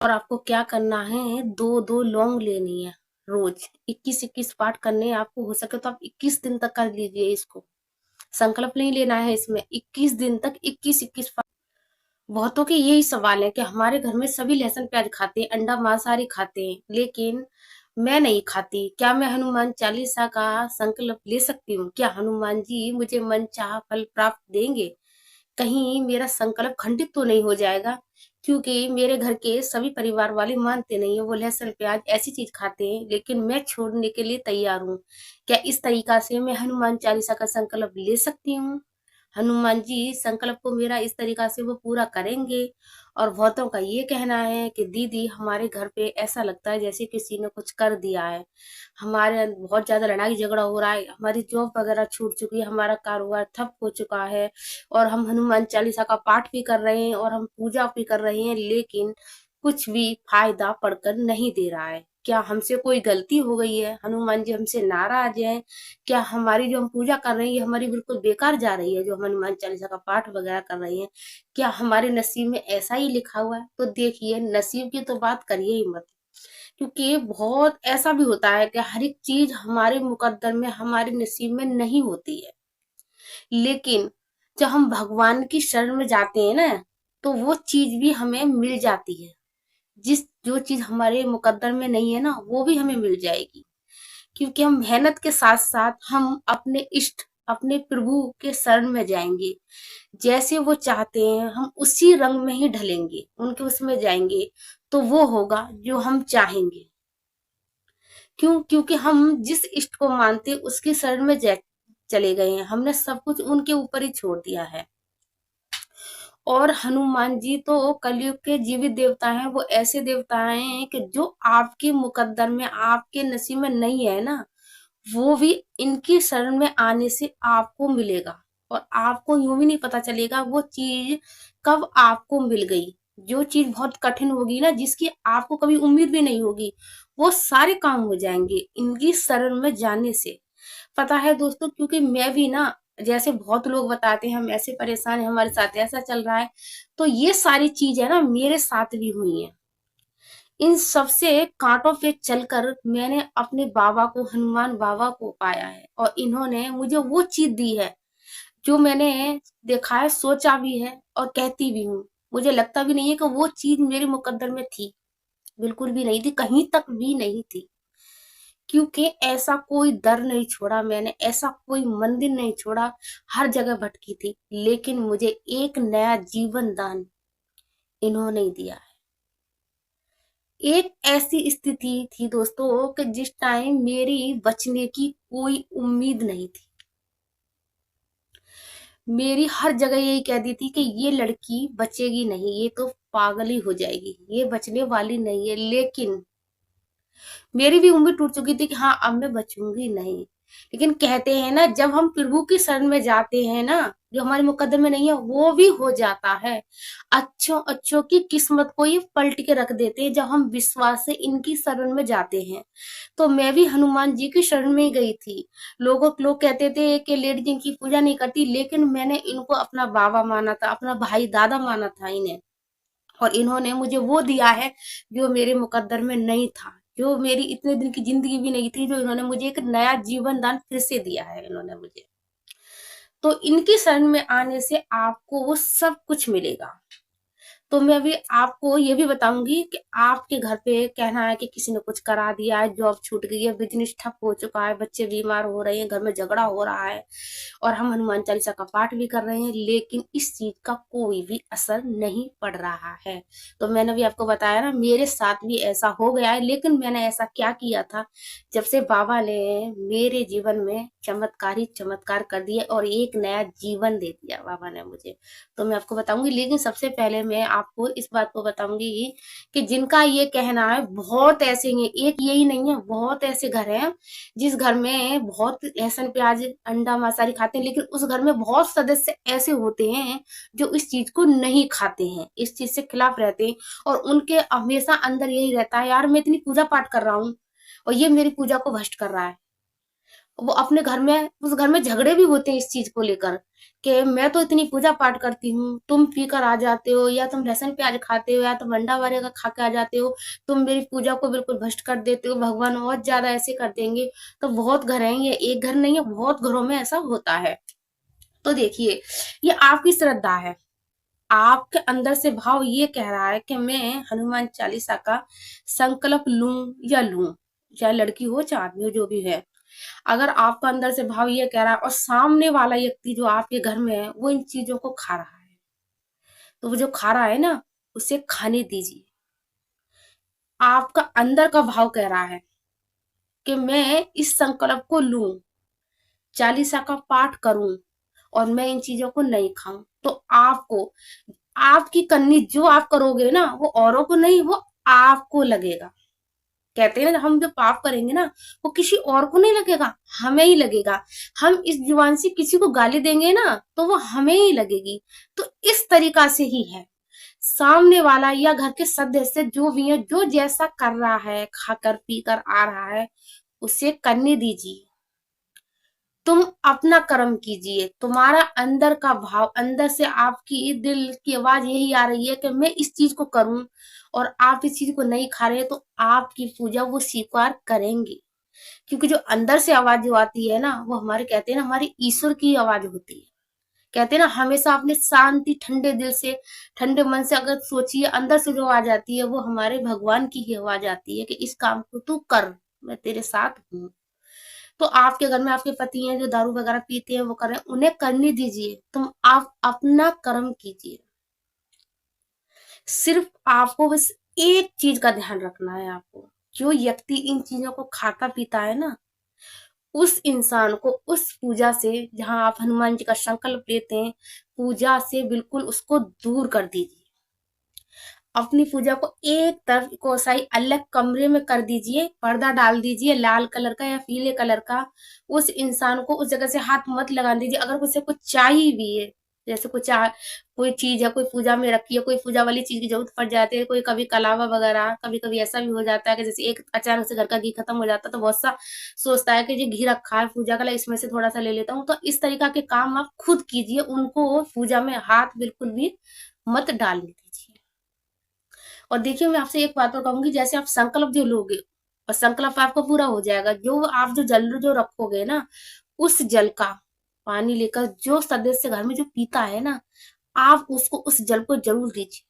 और आपको क्या करना है, 2-2 लौंग लेनी है रोज। 21-21 पाठ करने हैं आपको। हो सके तो आप 21 दिन तक कर लीजिए इसको। संकल्प नहीं लेना है इसमें, 21 दिन तक 21-21 पाठ। बहुतों के यही सवाल है कि हमारे घर में सभी लहसुन प्याज खाते हैं, अंडा मांसाहारी खाते हैं, लेकिन मैं नहीं खाती। क्या मैं हनुमान चालीसा का संकल्प ले सकती हूँ? क्या हनुमान जी मुझे मनचाहा फल प्राप्त देंगे? कहीं मेरा संकल्प खंडित तो नहीं हो जाएगा? क्योंकि मेरे घर के सभी परिवार वाले मानते नहीं है, वो लहसुन प्याज ऐसी चीज खाते हैं, लेकिन मैं छोड़ने के लिए तैयार हूँ। क्या इस तरीका से मैं हनुमान चालीसा का संकल्प ले सकती हूँ? हनुमान जी संकल्प को मेरा इस तरीका से वो पूरा करेंगे। और बहुतों का ये कहना है कि दीदी हमारे घर पे ऐसा लगता है जैसे किसी ने कुछ कर दिया है। हमारे बहुत ज्यादा लड़ाई झगड़ा हो रहा है, हमारी जॉब वगैरह छूट चुकी है, हमारा कारोबार ठप हो चुका है, और हम हनुमान चालीसा का पाठ भी कर रहे हैं और हम पूजा भी कर रहे हैं, लेकिन कुछ भी फायदा पड़कर नहीं दे रहा है। क्या हमसे कोई गलती हो गई है? हनुमान जी हमसे नाराज हैं? क्या हमारी जो हम पूजा कर रहे हैं ये हमारी बिल्कुल बेकार जा रही है, जो हम हनुमान चालीसा का पाठ वगैरह कर रहे हैं? क्या हमारे नसीब में ऐसा ही लिखा हुआ है? तो देखिए, नसीब की तो बात करिए ही मत। क्योंकि बहुत ऐसा भी होता है कि हर एक चीज हमारे मुकद्दर में, हमारे नसीब में नहीं होती है। लेकिन जब हम भगवान की शरण में जाते हैं ना, तो वो चीज भी हमें मिल जाती है। जिस जो चीज हमारे मुकद्दर में नहीं है ना, वो भी हमें मिल जाएगी। क्योंकि हम मेहनत के साथ साथ हम अपने इष्ट, अपने प्रभु के शरण में जाएंगे। जैसे वो चाहते हैं हम उसी रंग में ही ढलेंगे, उनके उसमें जाएंगे, तो वो होगा जो हम चाहेंगे। क्यों? क्योंकि हम जिस इष्ट को मानते उसके शरण में चले गए हैं, हमने सब कुछ उनके ऊपर ही छोड़ दिया है। और हनुमान जी तो कलयुग के जीवित देवता हैं। वो ऐसे देवता हैं कि जो आपके मुकद्दर में, आपके नसीब में नहीं है ना, वो भी इनकी शरण में आने से आपको मिलेगा। और आपको यूं भी नहीं पता चलेगा वो चीज कब आपको मिल गई। जो चीज बहुत कठिन होगी ना, जिसकी आपको कभी उम्मीद भी नहीं होगी, वो सारे काम हो जाएंगे इनकी शरण में जाने से। पता है दोस्तों, क्योंकि मैं भी ना, जैसे बहुत लोग बताते हैं हम ऐसे परेशान हैं, हमारे साथ ऐसा चल रहा है, तो ये सारी चीजें ना मेरे साथ भी हुई हैं। इन सबसे कांटों पे चलकर मैंने अपने बाबा को, हनुमान बाबा को पाया है, और इन्होंने मुझे वो चीज दी है जो मैंने देखा है, सोचा भी है और कहती भी हूँ। मुझे लगता भी नहीं है कि वो चीज मेरे मुकद्दर में थी। बिल्कुल भी नहीं थी, कहीं तक भी नहीं थी। क्योंकि ऐसा कोई दर नहीं छोड़ा मैंने, ऐसा कोई मंदिर नहीं छोड़ा। हर जगह भटकी थी, लेकिन मुझे एक नया जीवन दान इन्होंने ही दिया है। एक ऐसी स्थिति थी दोस्तों कि जिस टाइम मेरी बचने की कोई उम्मीद नहीं थी। मेरी हर जगह यही कह दी थी कि ये लड़की बचेगी नहीं, ये तो पागल ही हो जाएगी, ये बचने वाली नहीं है। लेकिन मेरी भी उम्मीद टूट चुकी थी कि हाँ, अब मैं बचूंगी नहीं। लेकिन कहते हैं ना, जब हम प्रभु की शरण में जाते हैं ना, जो हमारे मुकद्दर में नहीं है वो भी हो जाता है। अच्छों अच्छों की किस्मत को ये पलट के रख देते हैं जब हम विश्वास से इनकी शरण में जाते हैं। तो मैं भी हनुमान जी की शरण में ही गई थी। लोग कहते थे कि लेडी जी इनकी पूजा नहीं करती, लेकिन मैंने इनको अपना बाबा माना था, अपना भाई दादा माना था इन्हें। और इन्होंने मुझे वो दिया है जो मेरे मुकद्दर में नहीं था, जो मेरी इतने दिन की जिंदगी भी नहीं थी, जो इन्होंने मुझे एक नया जीवन दान फिर से दिया है इन्होंने मुझे। तो इनकी शरण में आने से आपको वो सब कुछ मिलेगा। तो मैं अभी आपको ये भी बताऊंगी कि आपके घर पे कहना है कि किसी ने कुछ करा दिया है, जॉब छूट गई है, बिजनेस ठप हो चुका है, बच्चे बीमार हो रहे हैं, घर में झगड़ा हो रहा है, और हम हनुमान चालीसा का पाठ भी कर रहे हैं, लेकिन इस चीज का कोई भी असर नहीं पड़ रहा है। तो मैंने भी आपको बताया ना, मेरे साथ भी ऐसा हो गया है। लेकिन मैंने ऐसा क्या किया था, जब से बाबा ने मेरे जीवन में चमत्कार ही चमत्कार कर दिए और एक नया जीवन दे दिया बाबा ने मुझे, तो मैं आपको बताऊंगी। लेकिन सबसे पहले मैं आपको इस बात को बताऊंगी कि जिनका ये कहना है, बहुत ऐसे हैं, एक यही नहीं है, बहुत ऐसे घर हैं जिस घर में बहुत लहसुन प्याज अंडा मांसाहारी खाते हैं, लेकिन उस घर में बहुत सदस्य ऐसे होते हैं जो इस चीज को नहीं खाते हैं, इस चीज से खिलाफ रहते हैं। और उनके हमेशा अंदर यही रहता है, यार मैं इतनी पूजा पाठ कर रहा हूँ और ये मेरी पूजा को भ्रष्ट कर रहा है। वो अपने घर में, उस घर में झगड़े भी होते हैं इस चीज को लेकर कि मैं तो इतनी पूजा पाठ करती हूँ, तुम पी कर आ जाते हो, या तुम लहसुन प्याज खाते हो, या तुम अंडा वगैरह खा के आ जाते हो, तुम मेरी पूजा को बिल्कुल भ्रष्ट कर देते हो, भगवान और ज्यादा ऐसे कर देंगे। तो बहुत घर हैं, ये एक घर नहीं है, बहुत घरों में ऐसा होता है। तो देखिए, ये आपकी श्रद्धा है, आपके अंदर से भाव ये कह रहा है कि मैं हनुमान चालीसा का संकल्प लूं या लूं, चाहे लड़की हो चाहे आदमी हो, जो भी है। अगर आपका अंदर से भाव ये कह रहा है और सामने वाला व्यक्ति जो आपके घर में है वो इन चीजों को खा रहा है, तो वो जो खा रहा है ना, उसे खाने दीजिए। आपका अंदर का भाव कह रहा है कि मैं इस संकल्प को लूं, चालीसा का पाठ करूं और मैं इन चीजों को नहीं खाऊं, तो आपको, आपकी करनी जो आप करोगे ना, वो औरों को नहीं, वो आपको लगेगा। कहते हैं ना, हम जो पाप करेंगे ना, वो किसी और को नहीं लगेगा, हमें ही लगेगा। हम इस जुबान से किसी को गाली देंगे ना, तो वो हमें ही लगेगी। तो इस तरीका से ही है, सामने वाला या घर के सदस्य जो भी है, जो जैसा कर रहा है, खाकर पीकर आ रहा है, उसे करने दीजिए। तुम अपना कर्म कीजिए। तुम्हारा अंदर का भाव, अंदर से आपकी दिल की आवाज यही आ रही है कि मैं इस चीज को करूं, और आप इस चीज को नहीं खा रहे, तो आपकी पूजा वो स्वीकार करेंगे। क्योंकि जो अंदर से आवाज जो आती है ना, वो हमारे, कहते हैं ना, हमारी ईश्वर की आवाज होती है। कहते हैं ना, हमेशा अपने शांति ठंडे दिल से, ठंडे मन से अगर सोचिए, अंदर से जो आवाज आती है, वो हमारे भगवान की ही आवाज आती है कि इस काम को तू कर, मैं तेरे साथ हूँ। तो आपके घर में आपके पति हैं जो दारू वगैरह पीते हैं, वो कर रहे हैं, उन्हें करने दीजिए। तुम आप अपना कर्म कीजिए। सिर्फ आपको बस एक चीज का ध्यान रखना है, आपको, जो व्यक्ति इन चीजों को खाता पीता है ना, उस इंसान को उस पूजा से, जहां आप हनुमान जी का संकल्प लेते हैं, पूजा से बिल्कुल उसको दूर कर दीजिए। अपनी पूजा को एक तरफ कोसाई अलग कमरे में कर दीजिए, पर्दा डाल दीजिए लाल कलर का या पीले कलर का। उस इंसान को उस जगह से हाथ मत लगा दीजिए। अगर उसे कुछ चाहिए भी है, जैसे कोई चीज है, कोई पूजा में रखी है, कोई पूजा वाली चीज की जरूरत पड़ जाती है, कोई कभी कलावा वगैरह, कभी कभी ऐसा भी हो जाता है कि जैसे एक अचानक से घर का घी खत्म हो जाता है, तो बहुत सा सोचता है कि ये घी रखा है पूजा का, इसमें से थोड़ा सा ले लेता हूँ। तो इस तरीका के काम आप खुद कीजिए, उनको पूजा में हाथ बिल्कुल भी मत डालने दीजिए। और देखिए, मैं आपसे एक बात और कहूंगी, जैसे आप संकल्प जो लोगे और संकल्प आपका पूरा हो जाएगा, जो आप जो जल जो रखोगे ना, उस जल का पानी लेकर जो सदस्य घर में जो पीता है ना, आप उसको उस जल को जरूर दीजिए।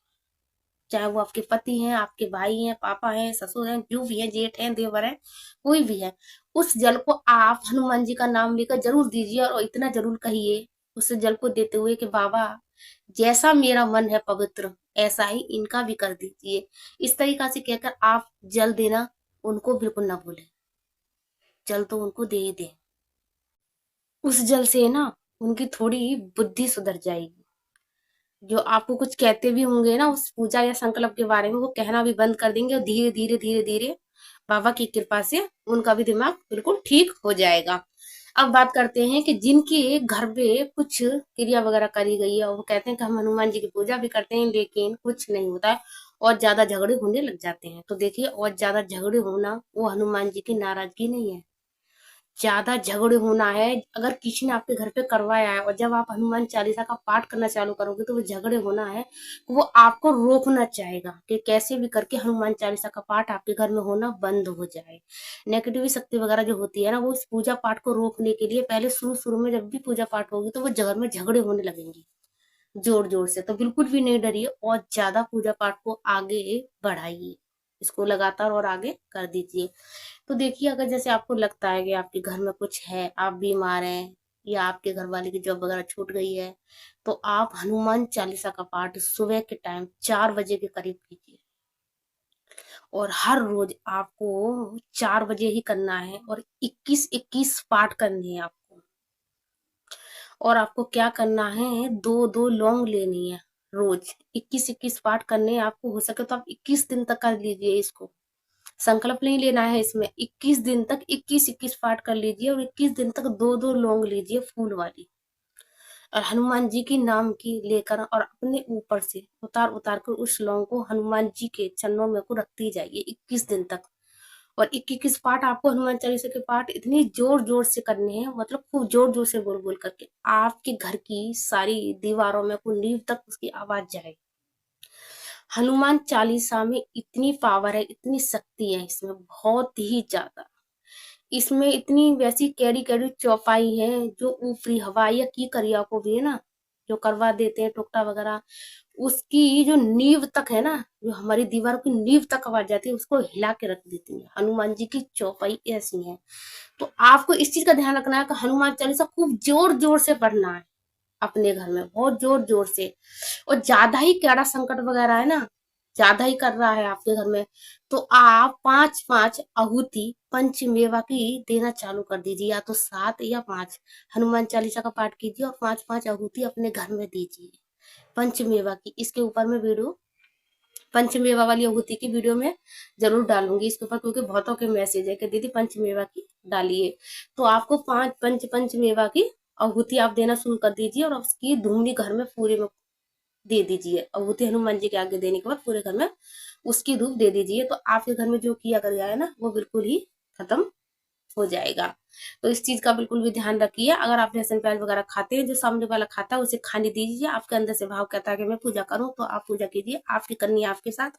चाहे वो आपके पति हैं, आपके भाई हैं, पापा हैं, ससुर हैं, जो भी है, जेठ हैं, देवर हैं, कोई भी है, उस जल को आप हनुमान जी का नाम लेकर जरूर दीजिए। और इतना जरूर कहिए उस जल को देते हुए कि बाबा, जैसा मेरा मन है पवित्र, ऐसा ही इनका भी कर दीजिए। इस तरीका से कहकर आप जल देना उनको बिल्कुल ना भूलें। जल तो उनको दे ही दें। उस जल से ना उनकी थोड़ी बुद्धि सुधर जाएगी। जो आपको कुछ कहते भी होंगे ना उस पूजा या संकल्प के बारे में, वो कहना भी बंद कर देंगे, और धीरे धीरे धीरे धीरे बाबा की कृपा से उनका भी दिमाग बिल्कुल ठीक हो जाएगा। अब बात करते हैं कि जिनके घर पे कुछ क्रिया वगैरह करी गई है, और वो कहते हैं कि हम हनुमान जी की पूजा भी करते हैं, लेकिन कुछ नहीं होता है, और ज्यादा झगड़े होने लग जाते हैं। तो देखिए, और ज्यादा झगड़े होना वो हनुमान जी की नाराजगी नहीं है, ज्यादा झगड़े होना है। अगर किसी ने आपके घर पे करवाया है, और जब आप हनुमान चालीसा का पाठ करना चालू करोगे, तो वो झगड़े होना है, वो आपको रोकना चाहेगा कि कैसे भी करके हनुमान चालीसा का पाठ आपके घर में होना बंद हो जाए। नेगेटिव शक्ति वगैरह जो होती है ना, वो इस पूजा पाठ को रोकने के लिए पहले शुरू शुरू में जब भी पूजा पाठ होगी, तो वो घर में झगड़े होने लगेंगे जोर जोर से। तो बिल्कुल भी नहीं डरिए, और ज्यादा पूजा पाठ को आगे बढ़ाइए, इसको लगातार और आगे कर दीजिए। तो देखिए, अगर जैसे आपको लगता है कि आपके घर में कुछ है, आप बीमार हैं, या आपके घर वाले की जॉब वगैरह छूट गई है, तो आप हनुमान चालीसा का पाठ सुबह के टाइम 4 बजे के करीब कीजिए। और हर रोज आपको 4 बजे ही करना है, और 21-21 पाठ करने हैं आपको। और आपको क्या करना है, दो दो लौंग लेनी है रोज, 21-21 पाठ करने हैं आपको। हो सके तो आप 21 दिन तक कर लीजिए इसको, संकल्प नहीं लेना है इसमें। 21 दिन तक 21-21 पाठ कर लीजिए, और 21 दिन तक दो दो लौंग लीजिए फूल वाली, और हनुमान जी की नाम की लेकर, और अपने ऊपर से उतार उतार कर उस लौंग को हनुमान जी के चरणों में को रखती जाइए 21 दिन तक। और 21 पाठ आपको हनुमान चालीसा के पाठ इतनी जोर जोर से करने हैं, मतलब खूब जोर जोर से बोल बोल करके आपके घर की सारी दीवारों में नींव तक उसकी आवाज जाए। हनुमान चालीसा में इतनी पावर है, इतनी शक्ति है इसमें, बहुत ही ज्यादा। इसमें इतनी वैसी कैडी कैडी चौपाई है जो ऊपरी हवा या की करिया को भी है ना, जो करवा देते हैं टोकटा वगैरह, उसकी जो नींव तक है ना, जो हमारी दीवार की नींव तक आवाज जाती है, उसको हिला के रख देती है। हनुमान जी की चौपाई ऐसी है। तो आपको इस चीज का ध्यान रखना है कि हनुमान चालीसा खूब जोर जोर से पढ़ना है अपने घर में, बहुत जोर जोर से। और ज्यादा ही कैड़ा संकट वगैरह है ना, ज्यादा ही कर रहा है आपके घर में, तो आप 5-5 आहुति पंचमेवा की देना चालू कर दीजिए, या तो 7 या 5 हनुमान चालीसा का पाठ कीजिए और 5-5 आहुति अपने घर में दीजिए पंचमेवा की। इसके ऊपर में वीडियो, पंचमेवा वाली आहुति की वीडियो में जरूर डालूंगी इसके ऊपर, क्योंकि बहुतों के मैसेज है कि दीदी पंचमेवा की डालिए। तो आपको 5 पंचमेवा की आहुति आप देना शुरू कर दीजिए और उसकी धूमनी घर में पूरे में दे दीजिए। आहुति हनुमान जी के आगे देने के बाद पूरे घर में उसकी धूप दे दीजिए, तो आपके घर में जो किया कर गया है ना, वो बिल्कुल ही खत्म हो जाएगा। तो इस चीज का बिल्कुल भी ध्यान रखिए। अगर आप लहसुन प्याज वगैरह खाते हैं, जो सामने वाला खाता है उसे खाने दीजिए। आपके अंदर से भाव कहता है कि मैं पूजा करूं, तो आप पूजा कीजिए। आपकी करनी आपके साथ,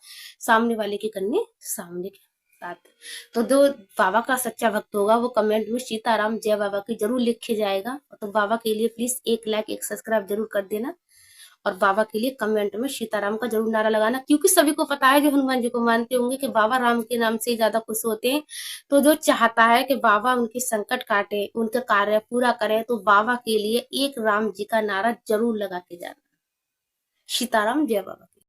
सामने वाले की करनी सामने के साथ। तो जो बाबा का सच्चा भक्त होगा वो कमेंट में सीताराम जय बाबा की जरूर लिखे जाएगा। तो बाबा के लिए प्लीज 1 लाइक 1 सब्सक्राइब जरूर कर देना, और बाबा के लिए कमेंट में सीताराम का जरूर नारा लगाना, क्योंकि सभी को पता है जो हनुमान जी को मानते होंगे कि बाबा राम के नाम से ज्यादा खुश होते हैं। तो जो चाहता है कि बाबा उनकी संकट काटे, उनके कार्य पूरा करे, तो बाबा के लिए एक राम जी का नारा जरूर लगा के जाना। सीताराम जय बाबा।